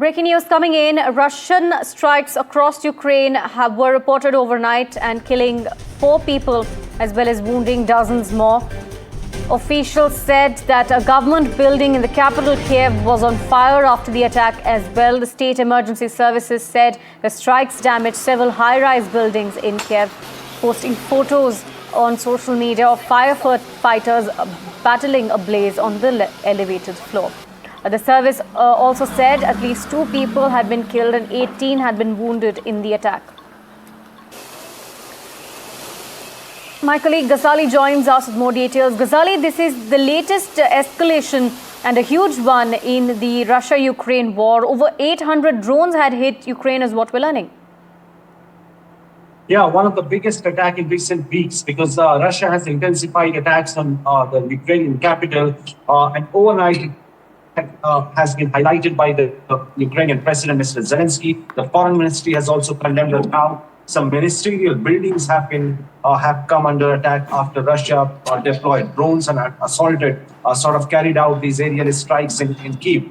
Breaking news coming in. Russian strikes across Ukraine were reported overnight and killing 4 people as well as wounding dozens more. Officials said that a government building in the capital Kiev was on fire after the attack as well. The state emergency services said the strikes damaged several high-rise buildings in Kiev, posting photos on social media of firefighters battling a blaze on the elevated floor. The service also said at least 2 people had been killed and 18 had been wounded in the attack. My colleague Ghazali joins us with more details. Ghazali, this is the latest escalation and a huge one in the Russia-Ukraine war. Over 800 drones had hit Ukraine is what we're learning. Yeah, one of the biggest attacks in recent weeks because Russia has intensified attacks on the Ukrainian capital and overnight has been highlighted by the Ukrainian President, Mr. Zelensky. The foreign ministry has also condemned it now. Some ministerial buildings have come under attack after Russia deployed drones and assaulted, carried out these aerial strikes in Kyiv.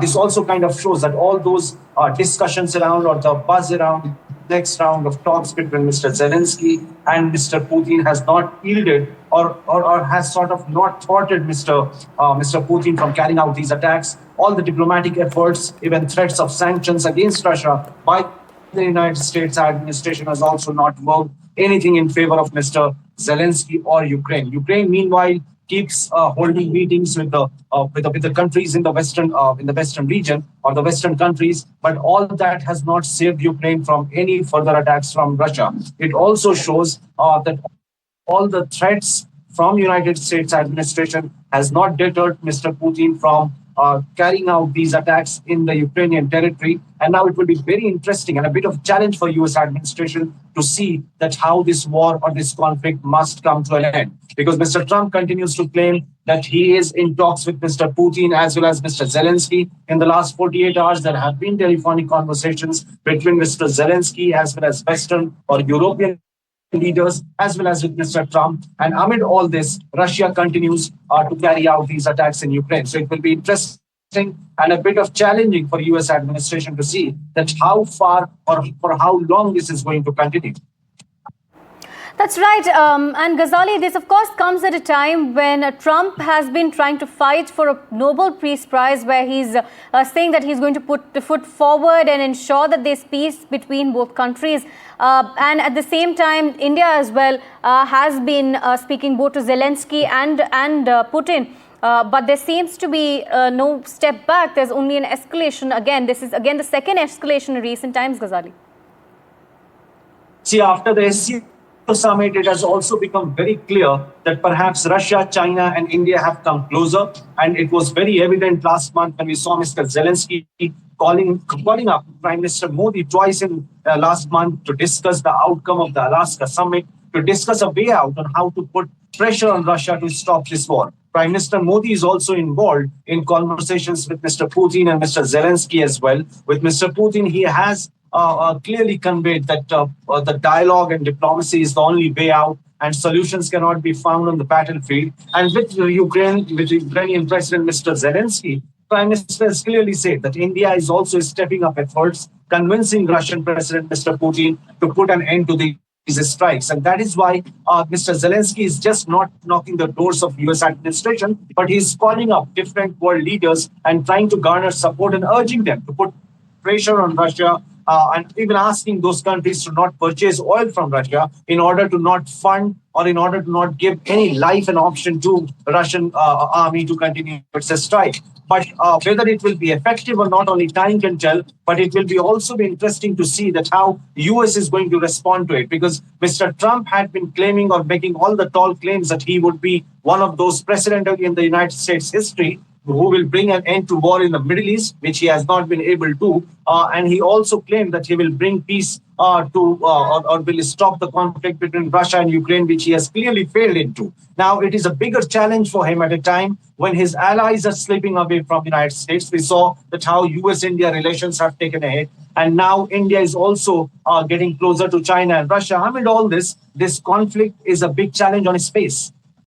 This also kind of shows that all those discussions around or the buzz around next round of talks between Mr. Zelensky and Mr. Putin has not yielded or has sort of not thwarted Mr. Putin from carrying out these attacks. All the diplomatic efforts, even threats of sanctions against Russia by the United States administration has also not worked anything in favor of Mr. Zelensky or Ukraine. Ukraine, meanwhile, keeps holding meetings with the countries in the western region or the western countries, but all that has not saved Ukraine from any further attacks from Russia. It also shows that all the threats from United States administration has not deterred Mr. Putin from carrying out these attacks in the Ukrainian territory. And now it will be very interesting and a bit of challenge for US administration to see that how this war or this conflict must come to an end. Because Mr. Trump continues to claim that he is in talks with Mr. Putin as well as Mr. Zelensky. In the last 48 hours, there have been telephonic conversations between Mr. Zelensky as well as Western or European leaders as well as with Mr. Trump. And amid all this, Russia continues to carry out these attacks in Ukraine. So it will be interesting and a bit of challenging for US administration to see that how far or for how long this is going to continue. That's right. And Ghazali, this of course comes at a time when Trump has been trying to fight for a Nobel Peace Prize where he's saying that he's going to put the foot forward and ensure that there's peace between both countries. And at the same time, India as well has been speaking both to Zelensky and Putin. But there seems to be no step back. There's only an escalation. Again, this is again the second escalation in recent times, Ghazali. See, after the summit, it has also become very clear that perhaps Russia, China and India have come closer. And it was very evident last month when we saw Mr. Zelensky calling up Prime Minister Modi twice in last month to discuss the outcome of the Alaska summit, to discuss a way out on how to put pressure on Russia to stop this war. Prime Minister Modi is also involved in conversations with Mr. Putin and Mr. Zelensky as well. With Mr. Putin, he has clearly conveyed that the dialogue and diplomacy is the only way out and solutions cannot be found on the battlefield. And with Ukrainian President Mr. Zelensky, Prime Minister has clearly said that India is also stepping up efforts, convincing Russian President Mr. Putin to put an end to these strikes. And that is why Mr. Zelensky is just not knocking the doors of US administration, but he's calling up different world leaders and trying to garner support and urging them to put pressure on Russia and even asking those countries to not purchase oil from Russia in order to not fund or in order to not give any life and option to Russian army to continue its strike. But whether it will be effective or not, only time can tell. But it will be also be interesting to see that how US is going to respond to it. Because Mr. Trump had been claiming or making all the tall claims that he would be one of those presidents in the United States history who will bring an end to war in the Middle East, which he has not been able to. And he also claimed that he will bring peace or will stop the conflict between Russia and Ukraine, which he has clearly failed into. Now, it is a bigger challenge for him at a time when his allies are slipping away from the United States. We saw that how US-India relations have taken a hit. And now India is also getting closer to China and Russia. Amid all this, this conflict is a big challenge on its face.